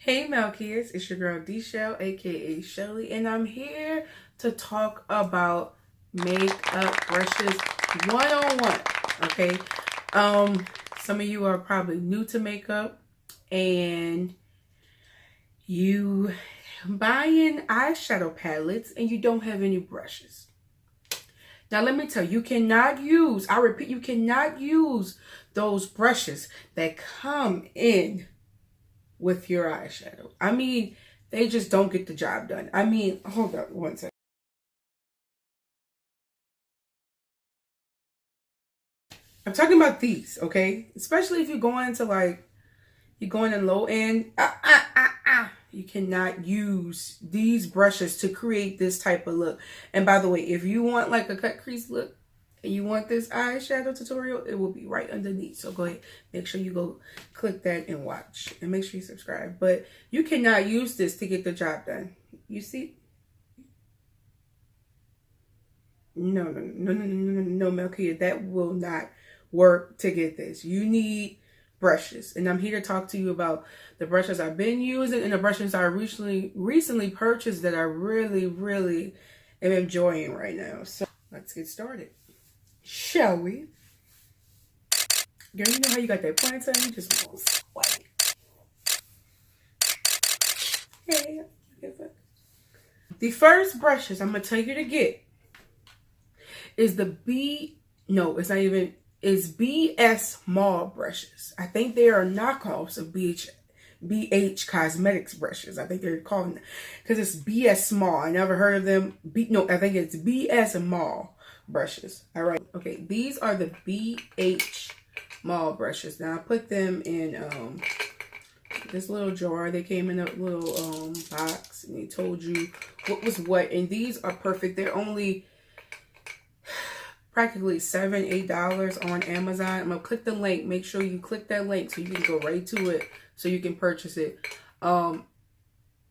Hey Malkias, it's your girl D-Shell, aka Shelly, and I'm here to talk about makeup brushes one-on-one, okay? Some of you are probably new to makeup and you buying eyeshadow palettes and you don't have any brushes. Now let me tell you, you cannot use, I repeat, you cannot use those brushes that come in with your eyeshadow. I mean, they just don't get the job done. I mean, hold up one second. I'm talking about these, okay? Especially if you're going to you're going in low end. You cannot use these brushes to create this type of look. And by the way, if you want like a cut crease look, and you want this eyeshadow tutorial, it will be right underneath. So go ahead, make sure you go click that and watch, and make sure you subscribe. But you cannot use this to get the job done. You see? No, Malkia, that will not work to get this. You need brushes, and I'm here to talk to you about the brushes I've been using and the brushes I recently purchased that I really am enjoying right now. So let's get started. Shall we? Girl, you know how you got that ponytail? You just want to swipe. Hey. The first brushes I'm going to tell you to get is the it's BS Mall brushes. I think they are knockoffs of BH Cosmetics brushes. I think they're calling it because it's BS Small. I never heard of them. I think it's BS Mall brushes. All right. Okay. These are the BH Mall brushes. Now I put them in this little jar. They came in a little box, and they told you what was what. And these are perfect. They're only practically $7-8 on Amazon. I'm gonna click the link. Make sure you click that link so you can go right to it so you can purchase it.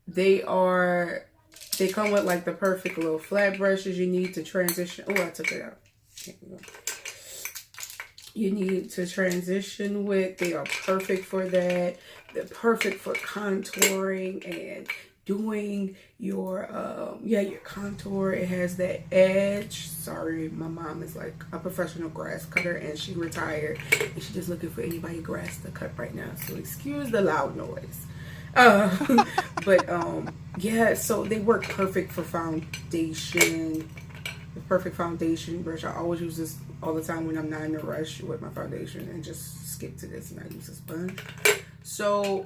They come with like the perfect little flat brushes you need to transition. Oh, I took it out. You need to transition with. They are perfect for that. They're perfect for contouring and doing your contour. It has that edge. Sorry, my mom is like a professional grass cutter and she retired and she's just looking for anybody grass to cut right now, so excuse the loud noise. Yeah, so they work perfect for foundation. The perfect foundation brush. I always use this all the time when I'm not in a rush with my foundation, and just skip to this and I use a sponge. So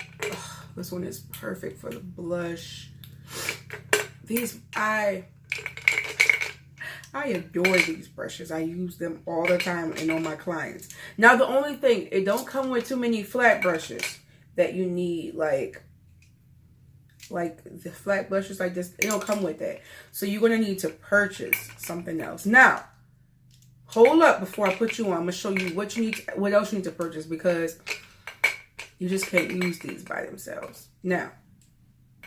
this one is perfect for the blush. These I adore these brushes. I use them all the time and on my clients. Now the only thing, it don't come with too many flat brushes that you need, like the flat brushes like this. It don't come with that. So you're gonna need to purchase something else. Now, hold up before I put you on. I'm gonna show you what else you need to purchase, because you just can't use these by themselves. Now,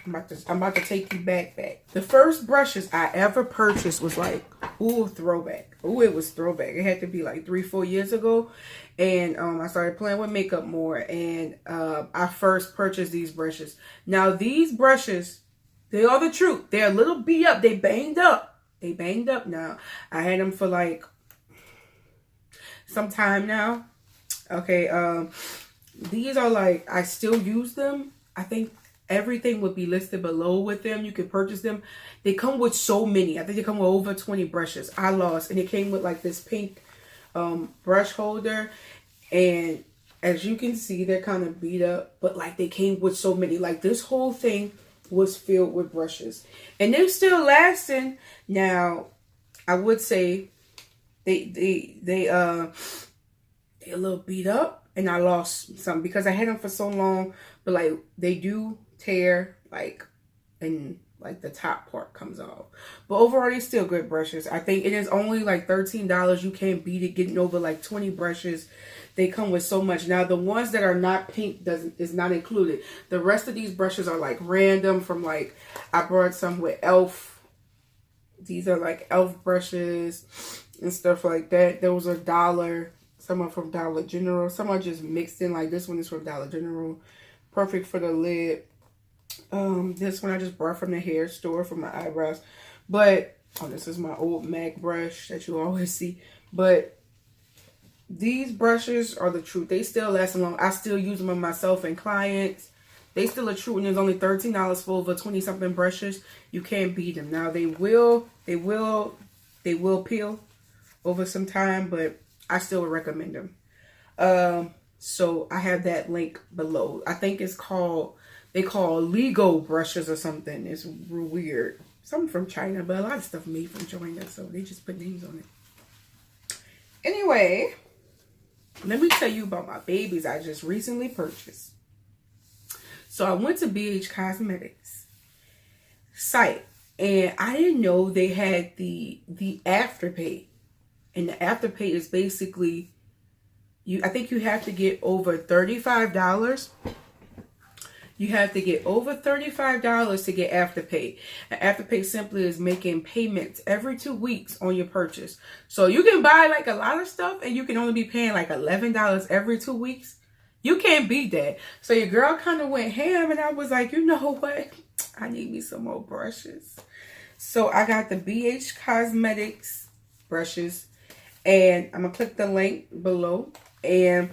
I'm about to take you back. The first brushes I ever purchased was like, ooh, throwback. Ooh, it was throwback. It had to be like 3-4 years ago. And I started playing with makeup more. And I first purchased these brushes. Now, these brushes, they are the truth. They're a little beat up. They banged up. Now. I had them for like some time now. Okay. These are like, I still use them. I think everything would be listed below with them. You can purchase them. They come with so many. I think they come with over 20 brushes. I lost. And it came with like this pink brush holder. And as you can see, they're kind of beat up. But like they came with so many. Like this whole thing was filled with brushes. And they're still lasting. Now, I would say they're a little beat up. And I lost some because I had them for so long. But like they do tear, and the top part comes off. But overall, they're still good brushes. I think it is only like $13. You can't beat it getting over like 20 brushes. They come with so much. Now the ones that are not pink is not included. The rest of these brushes are like random from like, I brought some with Elf. These are like Elf brushes and stuff like that. Those are $1. Some are from Dollar General. Some are just mixed in. Like this one is from Dollar General. Perfect for the lid. This one I just brought from the hair store for my eyebrows. But, oh, this is my old MAC brush that you always see. But these brushes are the truth. They still last long. I still use them on myself and clients. They still are true, and there's only $13 for over 20-something brushes. You can't beat them. Now they will peel over some time, but I still would recommend them. So I have that link below. I think it's called, they call Leegoal Brushes or something. It's real weird. Something from China, but a lot of stuff made from China, so they just put names on it. Anyway, let me tell you about my babies I just recently purchased. So I went to BH Cosmetics site, and I didn't know they had the Afterpay. And the Afterpay is basically, I think you have to get over $35. You have to get over $35 to get Afterpay. And Afterpay simply is making payments every 2 weeks on your purchase. So you can buy like a lot of stuff and you can only be paying like $11 every 2 weeks. You can't beat that. So your girl kind of went ham, and I was like, you know what? I need me some more brushes. So I got the BH Cosmetics brushes, and I'm going to click the link below. And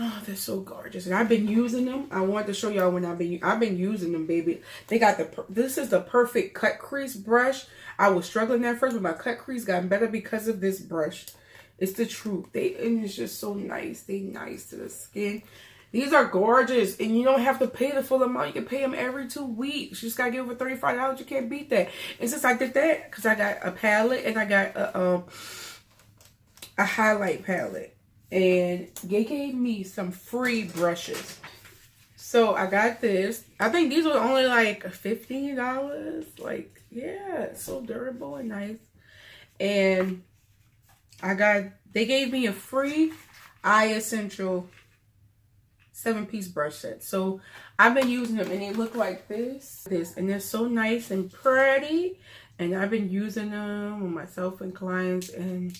oh, they're so gorgeous. And I've been using them. I wanted to show y'all when I've been using them, baby. They got this is the perfect cut crease brush. I was struggling at first, but my cut crease got better because of this brush. It's the truth. And it's just so nice. They nice to the skin. These are gorgeous, and you don't have to pay the full amount. You can pay them every 2 weeks. You just gotta give over $35. You can't beat that. And since I did that, because I got a palette and I got a highlight palette, and they gave me some free brushes. So I got this. I think these were only like $15. Like, yeah, it's so durable and nice. And they gave me a free Eye Essential 7-piece brush set. So I've been using them, and they look like this, and they're so nice and pretty. And I've been using them with myself and clients, and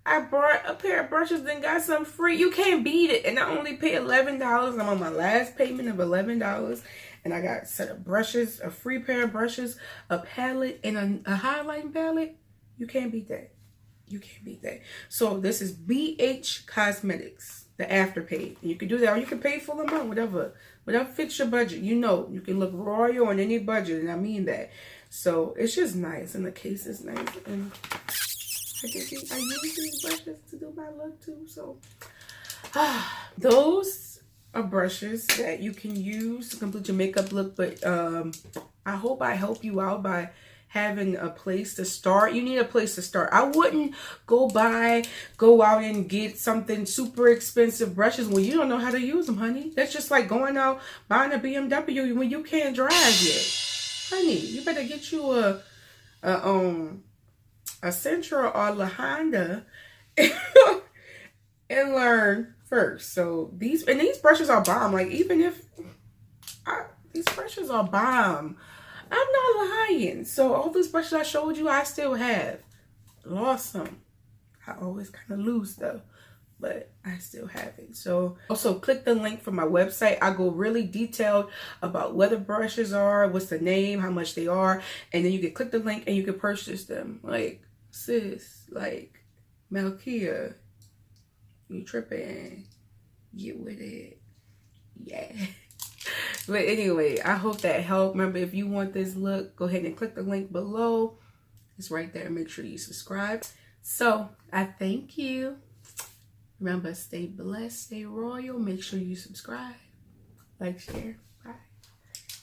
I bought a pair of brushes and got some free. You can't beat it. And I only paid $11. I'm on my last payment of $11. And I got a set of brushes, a free pair of brushes, a palette, and a highlighting palette. You can't beat that. You can't beat that. So this is BH Cosmetics, the Afterpay. And you can do that, or you can pay full amount, whatever fits your budget. You know, you can look royal on any budget, and I mean that. So it's just nice, and the case is nice. And I use these brushes to do my look too. So those are brushes that you can use to complete your makeup look. But I hope I help you out by having a place to start. You need a place to start. I wouldn't go out and get something super expensive brushes when you don't know how to use them, honey. That's just like going out buying a BMW when you can't drive yet. Honey, you better get you a Sentra or a Honda and learn first. So these brushes are bomb. Like, even if these brushes are bomb. I'm not lying. So all these brushes I showed you, I still have. Lost some. I always kind of lose stuff, but I still have it. So also click the link for my website. I go really detailed about what the brushes are, what's the name, how much they are, and then you can click the link and you can purchase them. Like, sis, like, Malkia, you tripping? Get with it. Yeah. But anyway, I hope that helped. Remember, if you want this look, go ahead and click the link below. It's right there. Make sure you subscribe. So I thank you. Remember, stay blessed, stay royal. Make sure you subscribe, like, share.